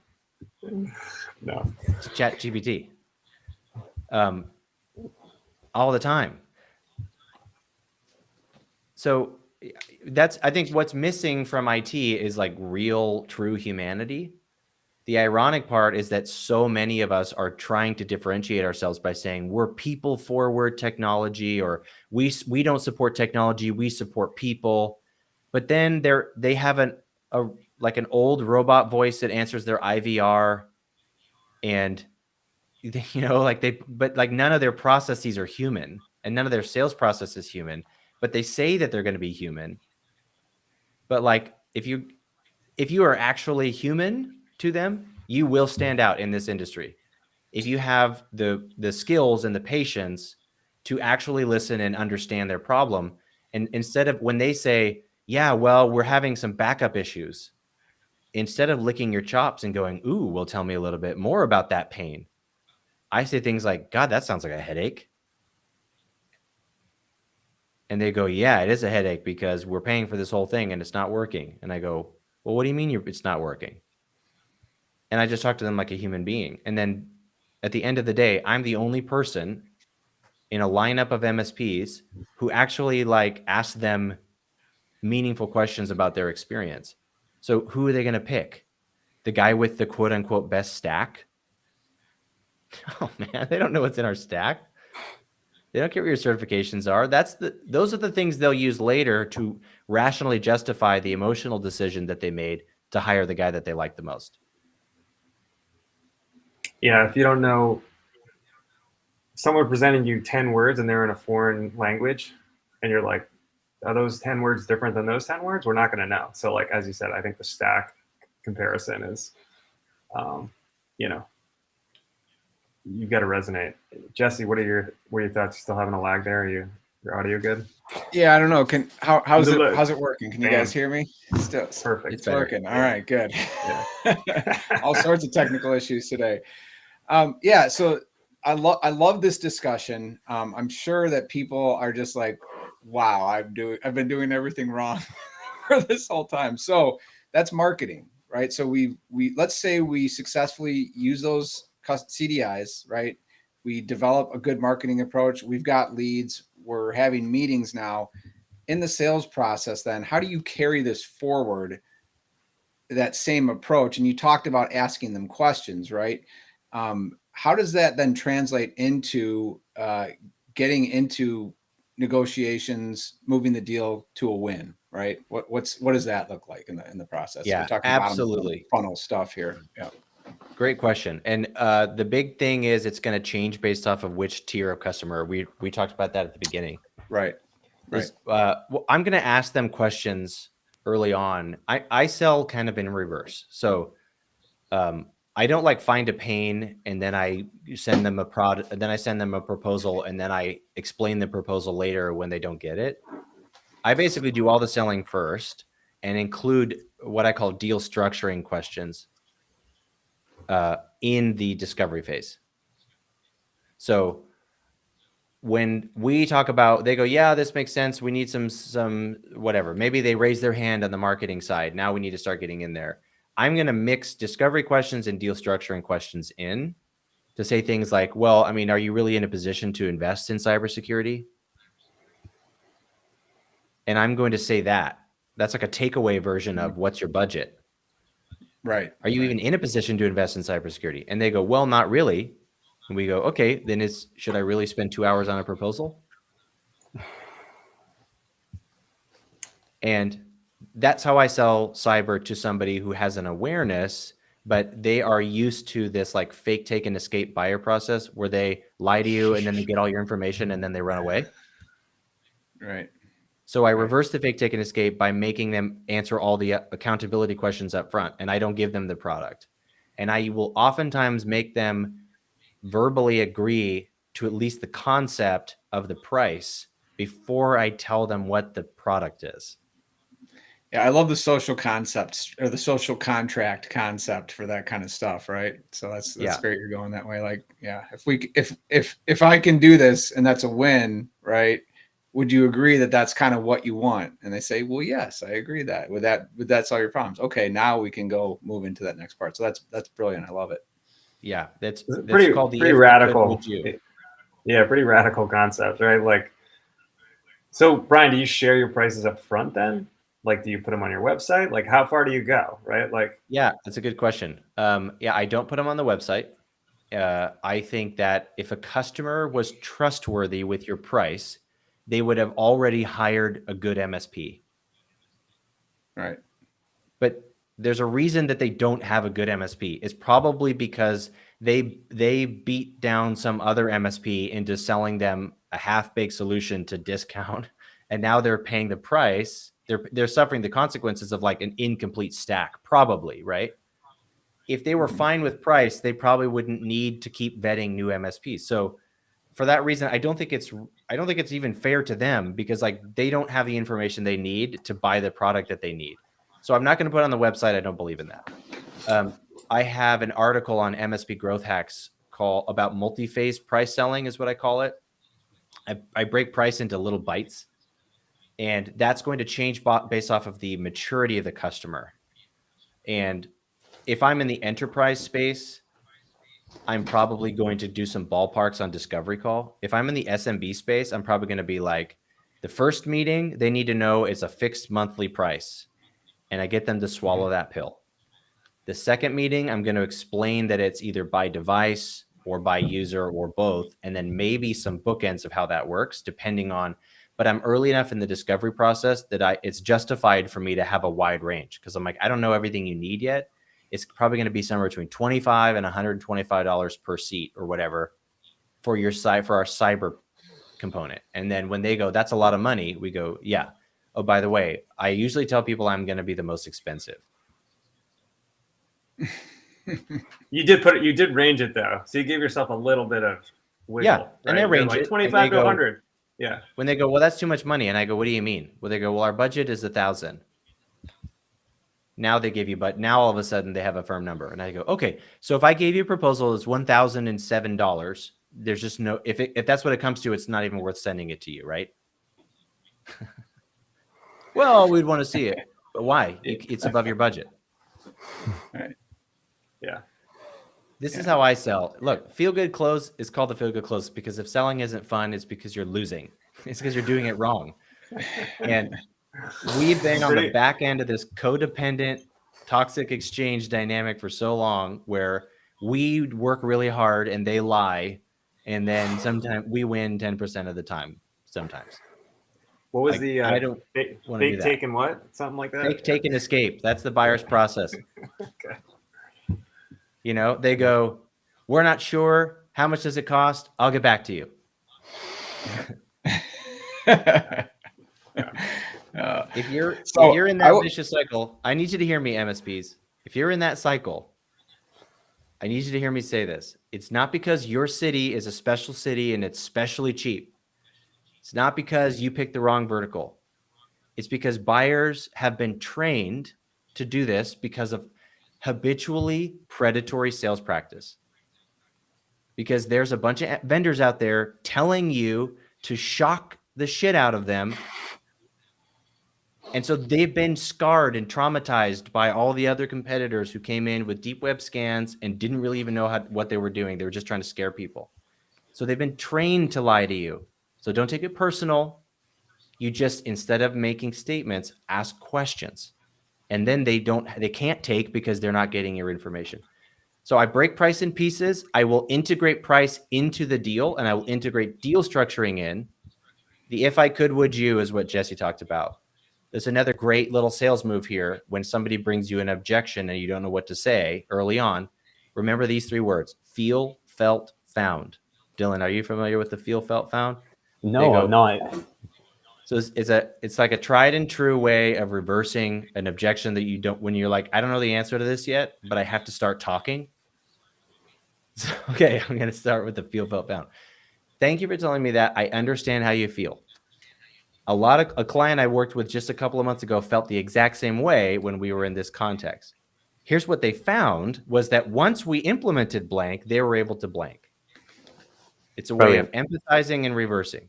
ChatGPT all the time. So I think what's missing from IT is like real, true humanity. The ironic part is that so many of us are trying to differentiate ourselves by saying we're people forward technology, or we don't support technology, we support people. But then they have an old robot voice that answers their IVR, and but none of their processes are human, and none of their sales process is human. But they say that they're going to be human. But like if you are actually human to them, you will stand out in this industry. If you have the skills and the patience to actually listen and understand their problem, and instead of when they say, yeah, well, we're having some backup issues, instead of licking your chops and going, ooh, well, tell me a little bit more about that pain, I say things like, God, that sounds like a headache. And they go, yeah, it is a headache because we're paying for this whole thing and it's not working. And I go, well, what do you mean it's not working? And I just talk to them like a human being. And then at the end of the day, I'm the only person in a lineup of MSPs who actually ask them meaningful questions about their experience. So who are they going to pick? The guy with the quote unquote best stack? Oh man, they don't know what's in our stack. They don't care what your certifications are. Those are the things they'll use later to rationally justify the emotional decision that they made to hire the guy that they like the most. Yeah, if you don't know, someone presenting you 10 words and they're in a foreign language, and you're like, are those 10 words different than those 10 words? We're not going to know. So like, as you said, I think the stack comparison is, you've got to resonate. Jesse, what are your thoughts? Still having a lag there? Are your audio good? Yeah, I don't know. How's it working? Can you guys hear me? Still perfect. It's working. All right, good. Yeah. All sorts of technical issues today. So I love this discussion. I'm sure that people are just like, wow, I've been doing everything wrong for this whole time. So that's marketing, right? So we let's say we successfully use those CDIs, right? We develop a good marketing approach. We've got leads. We're having meetings now. In the sales process, then how do you carry this forward? That same approach, and you talked about asking them questions, right? How does that then translate into getting into negotiations, moving the deal to a win, right? What does that look like in the process? Yeah, We're talking absolutely. bottom funnel stuff here. Yeah, great question. And the big thing is it's going to change based off of which tier of customer. We talked about that at the beginning. right. Well, I'm going to ask them questions early on. I sell kind of in reverse. So I don't like find a pain and then I send them a product, and then I send them a proposal, and then I explain the proposal later when they don't get it. I basically do all the selling first and include what I call deal structuring questions in the discovery phase. So when we talk about, they go, yeah, this makes sense. We need some whatever. Maybe they raise their hand on the marketing side. Now we need to start getting in there. I'm going to mix discovery questions and deal structuring questions in to say things like, well, I mean, are you really in a position to invest in cybersecurity? And I'm going to say that. That's like a takeaway version of what's your budget? Right. Are you even in a position to invest in cybersecurity? And they go, well, not really. And we go, okay, then should I really spend 2 hours on a proposal? And that's how I sell cyber to somebody who has an awareness, but they are used to this like fake take and escape buyer process where they lie to you and then they get all your information and then they run away. Right. So I reverse the fake take and escape by making them answer all the accountability questions up front, and I don't give them the product. And I will oftentimes make them verbally agree to at least the concept of the price before I tell them what the product is. Yeah, I love the social concepts or the social contract concept for that kind of stuff, right? So that's great. You're going that way. Like, yeah, if I can do this and that's a win, right? Would you agree that that's kind of what you want? And they say, well, yes, I agree that with that's all your problems. Okay, now we can go move into that next part. So that's brilliant. I love it. Yeah, that's pretty called the pretty radical. Yeah, pretty radical concept, right? Like, so Brian, do you share your prices up front then? Like, do you put them on your website? Like, how far do you go, right? Like, yeah, that's a good question. Yeah, I don't put them on the website. I think that if a customer was trustworthy with your price, they would have already hired a good MSP. Right. But there's a reason that they don't have a good MSP. It's probably because they beat down some other MSP into selling them a half-baked solution to discount, and now they're paying the price. They're suffering the consequences of like an incomplete stack, probably, right? If they were fine with price, they probably wouldn't need to keep vetting new MSPs. So for that reason, I don't think it's even fair to them, because like they don't have the information they need to buy the product that they need. So I'm not going to put it on the website. I don't believe in that. I have an article on MSP Growth Hacks about multi-phase price selling is what I call it. I break price into little bites, and that's going to change based off of the maturity of the customer. And if I'm in the enterprise space, I'm probably going to do some ballparks on discovery call. If I'm in the SMB space, I'm probably going to be like, the first meeting, they need to know it's a fixed monthly price, and I get them to swallow that pill. The second meeting, I'm going to explain that it's either by device or by user or both, and then maybe some bookends of how that works, depending on, but I'm early enough in the discovery process that it's justified for me to have a wide range, because I'm like, I don't know everything you need yet. It's probably going to be somewhere between $25 and $125 per seat or whatever for our cyber component. And then when they go, that's a lot of money, we go, yeah. Oh, by the way, I usually tell people I'm going to be the most expensive. you did range it though, so you gave yourself a little bit of wiggle. Yeah, right? and they range like it. 25 to 100. Yeah. When they go, well, that's too much money, and I go, what do you mean? Well, they go, well, our budget is 1,000. Now they give you, but now all of a sudden they have a firm number, and I go, okay. So if I gave you a proposal that's $1,007, there's just no, if that's what it comes to, it's not even worth sending it to you, right? Well, we'd want to see it, but why? It's above your budget. Right. Yeah. This is how I sell. Look, feel good close is called the feel good close because if selling isn't fun, it's because you're losing. It's because you're doing it wrong. And we've been on the back end of this codependent, toxic exchange dynamic for so long where we work really hard and they lie. And then sometimes we win 10% of the time. Sometimes. What was Like, the I don't fake wanna do that. take and what? Something like that? Fake take and escape. That's the buyer's process. Okay. You know, they go, we're not sure. How much does it cost? I'll get back to you. If you're in that vicious cycle, I need you to hear me, MSPs. If you're in that cycle, I need you to hear me say this. It's not because your city is a special city and it's specially cheap. It's not because you picked the wrong vertical. It's because buyers have been trained to do this because of habitually predatory sales practice. Because there's a bunch of vendors out there telling you to shock the shit out of them. And so they've been scarred and traumatized by all the other competitors who came in with deep web scans and didn't really even know what they were doing. They were just trying to scare people. So they've been trained to lie to you. So don't take it personal. You just, instead of making statements, ask questions. And then they can't take because they're not getting your information. So I break price in pieces. I will integrate price into the deal and I will integrate deal structuring in. The if I could, would you is what Jesse talked about. There's another great little sales move here. When somebody brings you an objection and you don't know what to say early on, remember these 3 words: feel, felt, found. Dylan, are you familiar with the feel, felt, found? No, I'm not. So it's like a tried and true way of reversing an objection that you don't, when you're like, I don't know the answer to this yet, but I have to start talking. So, okay, I'm going to start with the feel, felt, found. Thank you for telling me that. I understand how you feel. A client I worked with just a couple of months ago felt the exact same way when we were in this context. Here's what they found was that once we implemented blank, they were able to blank. It's a way of empathizing and reversing.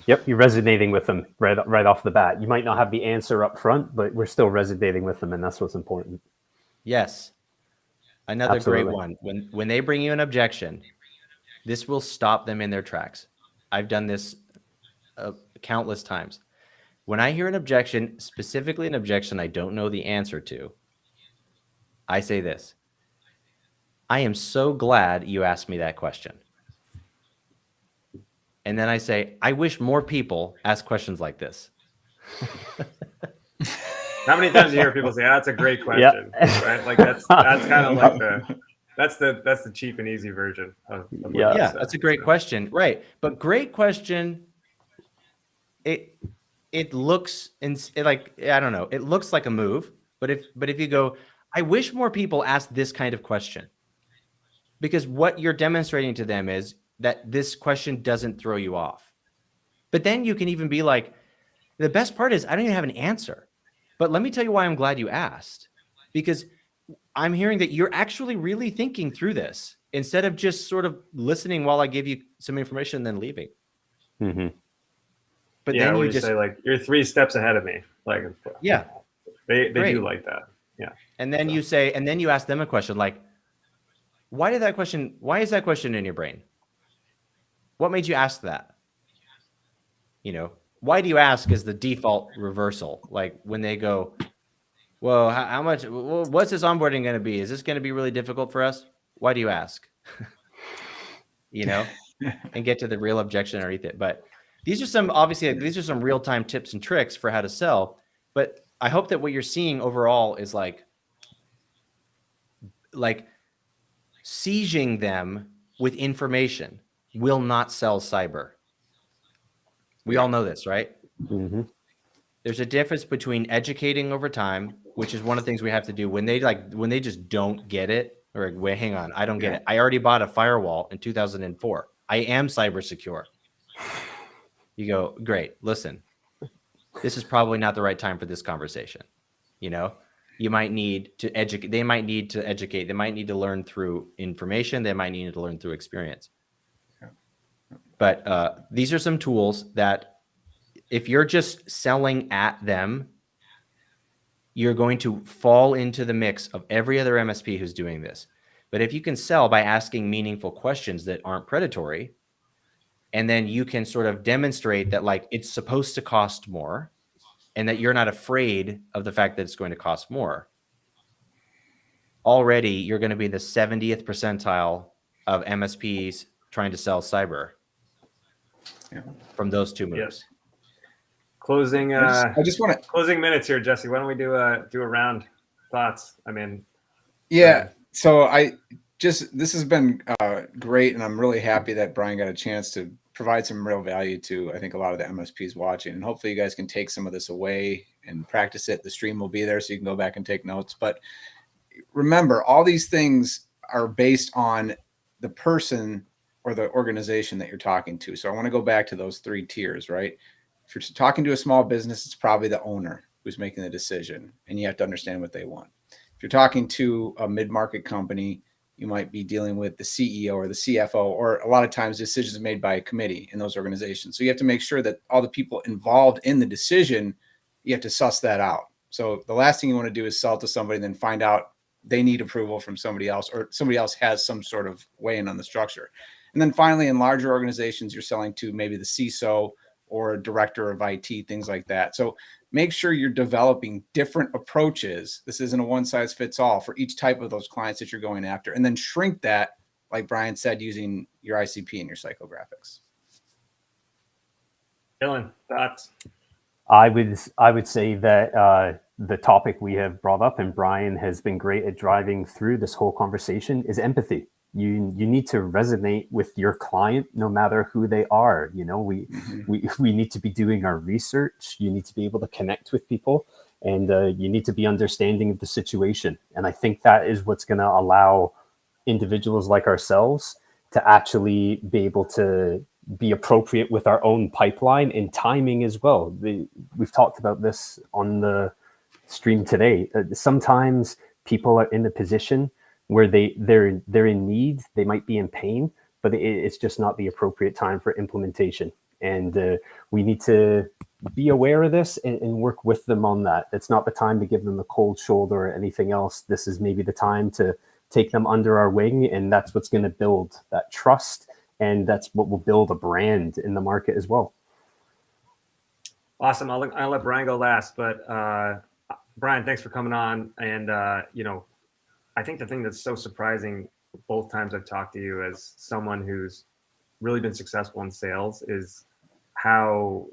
Yep, you're resonating with them right off the bat. You might not have the answer up front, but we're still resonating with them, and that's what's important. Yes. Another great one. When they bring you an objection, this will stop them in their tracks. I've done this countless times. When I hear an objection, specifically an objection I don't know the answer to, I say this: I am so glad you asked me that question. And then I say, I wish more people ask questions like this. How many times do you hear people say, that's a great question, right? Like that's kind of like that's the cheap and easy version of yeah, that's a great question. Right. But great question, it looks like, I don't know, it looks like a move, but if you go, I wish more people ask this kind of question, because what you're demonstrating to them is that this question doesn't throw you off. But then you can even be like, the best part is I don't even have an answer, but let me tell you why I'm glad you asked, because I'm hearing that you're actually really thinking through this instead of just sort of listening while I give you some information and then leaving. Mm-hmm. But then you just say like, you're 3 steps ahead of me. Like, yeah, they do like that. Yeah. And then you say, and then you ask them a question like, why is that question in your brain? What made you ask that? You know, why do you ask is the default reversal. Like when they go, well, how much, what's this onboarding going to be? Is this going to be really difficult for us? Why do you ask? You know, and get to the real objection underneath it. But these are some real-time tips and tricks for how to sell. But I hope that what you're seeing overall is like sieging them with information will not sell cyber. We all know this, right? Mm-hmm. There's a difference between educating over time, which is one of the things we have to do when they just don't get it, or wait, hang on, I don't get it. I already bought a firewall in 2004. I am cyber secure. You go, great. Listen, this is probably not the right time for this conversation. You know, you might need to educate. They might need to educate. They might need to learn through information. They might need to learn through experience. But these are some tools that if you're just selling at them, you're going to fall into the mix of every other MSP who's doing this. But if you can sell by asking meaningful questions that aren't predatory, and then you can sort of demonstrate that like it's supposed to cost more and that you're not afraid of the fact that it's going to cost more, already you're going to be in the 70th percentile of MSPs trying to sell cyber from those two moves. Yes. Closing I just want to closing minutes here, Jesse. Why don't we do a round thoughts? I mean, yeah. So this has been great, and I'm really happy that Brian got a chance to provide some real value to, I think, a lot of the MSPs watching, and hopefully you guys can take some of this away and practice it. The stream will be there so you can go back and take notes. But remember, all these things are based on the person or the organization that you're talking to. So I want to go back to those 3 tiers, right? If you're talking to a small business, it's probably the owner who's making the decision, and you have to understand what they want. If you're talking to a mid-market company, you might be dealing with the CEO or the CFO, or a lot of times decisions made by a committee in those organizations. So you have to make sure that all the people involved in the decision, you have to suss that out. So the last thing you want to do is sell to somebody and then find out they need approval from somebody else, or somebody else has some sort of weigh in on the structure. And then finally, in larger organizations, you're selling to maybe the CISO or a director of IT, things like that. So make sure you're developing different approaches. This isn't a one size fits all for each type of those clients that you're going after. And then shrink that, like Brian said, using your ICP and your psychographics. Dylan, thoughts? I would say that the topic we have brought up, and Brian has been great at driving through this whole conversation, is empathy. You need to resonate with your client no matter who they are. You know, we need to be doing our research. You need to be able to connect with people, and you need to be understanding of the situation. And I think that is what's going to allow individuals like ourselves to actually be able to be appropriate with our own pipeline and timing as well. We've talked about this on the stream today. Sometimes people are in a position where they're in need, they might be in pain, but it's just not the appropriate time for implementation. And we need to be aware of this and work with them on that. It's not the time to give them a cold shoulder or anything else. This is maybe the time to take them under our wing, and that's what's going to build that trust, and that's what will build a brand in the market as well. Awesome. I'll let Brian go last, but Brian, thanks for coming on. And I think the thing that's so surprising both times I've talked to you as someone who's really been successful in sales is how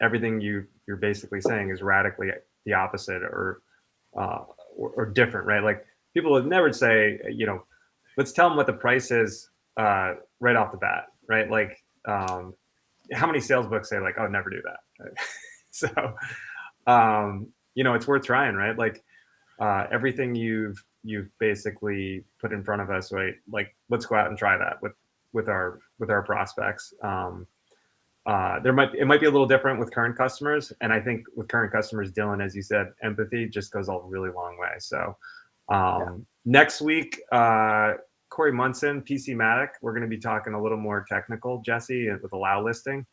everything you're basically saying is radically the opposite or different, right? Like people would never say, let's tell them what the price is right off the bat, right? Like how many sales books say like, oh, never do that. Right? So, it's worth trying, right? Like everything you've basically put in front of us, right? Like let's go out and try that with our prospects. It might be a little different with current customers, and I think with current customers, Dylan, as you said, empathy just goes a really long way. So next week, Corey Munson, PC-Matic, we're going to be talking a little more technical, Jesse, with allow listing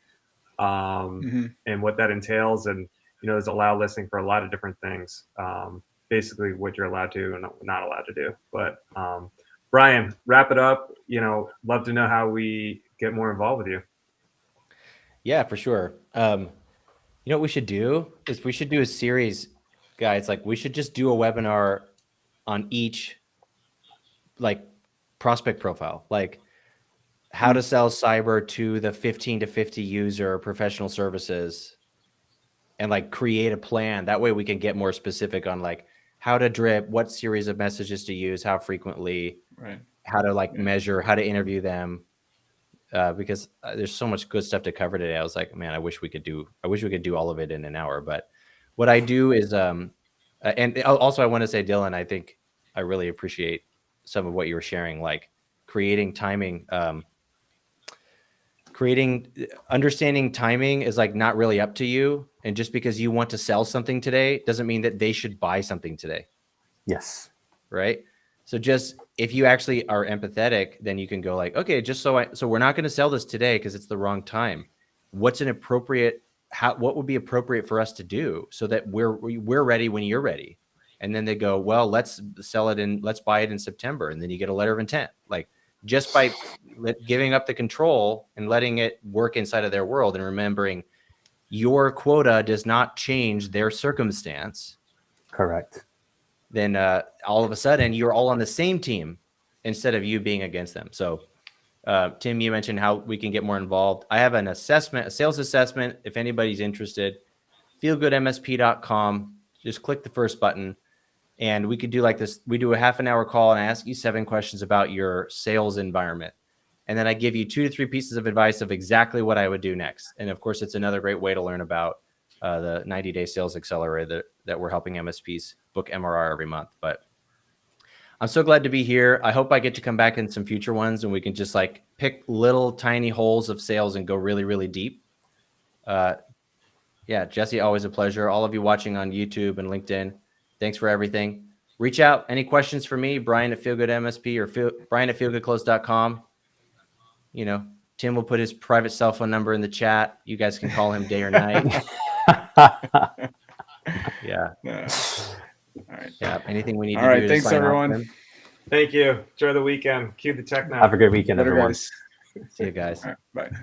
and what that entails, and there's allow listing for a lot of different things. Basically what you're allowed to and not allowed to do. But Brian, wrap it up. Love to know how we get more involved with you. Yeah, for sure. What we should do is we should do a series, guys. Like we should just do a webinar on each like prospect profile, like how to sell cyber to the 15 to 50 user professional services, and like create a plan. That way we can get more specific on like how to drip, what series of messages to use, how frequently, right? How to measure, how to interview them. Because there's so much good stuff to cover today. I was like, man, I wish we could do all of it in an hour. But what I do is, and also I want to say, Dylan, I think I really appreciate some of what you were sharing, like creating timing, understanding timing is like not really up to you. And just because you want to sell something today doesn't mean that they should buy something today. Yes. Right. So just if you actually are empathetic, then you can go like, okay, just so we're not going to sell this today because it's the wrong time. What's an appropriate, what would be appropriate for us to do so that we're ready when you're ready? And then they go, well, let's buy it in September. And then you get a letter of intent. Like just by giving up the control and letting it work inside of their world and remembering your quota does not change their circumstance. Correct. Then all of a sudden you're all on the same team instead of you being against them. So Tim, you mentioned how we can get more involved. I have a sales assessment. If anybody's interested, feelgoodmsp.com. Just click the first button and we could do like this. We do a half an hour call and I ask you 7 questions about your sales environment. And then I give you 2 to 3 pieces of advice of exactly what I would do next. And of course, it's another great way to learn about the 90-day sales accelerator that we're helping MSPs book MRR every month. But I'm so glad to be here. I hope I get to come back in some future ones and we can just like pick little tiny holes of sales and go really, really deep. Yeah, Jesse, always a pleasure. All of you watching on YouTube and LinkedIn, thanks for everything. Reach out. Any questions for me, Brian at Feelgood MSP or Brian at feelgoodclose.com. You know, Tim will put his private cell phone number in the chat. You guys can call him day or night. Yeah. All right. Yeah. Anything we need All to right. do. Thanks, to sign everyone. off, Tim? Thank you. Enjoy the weekend. Cue the tech now. Have a great weekend, Later, everyone. guys. See you guys. All right. Bye.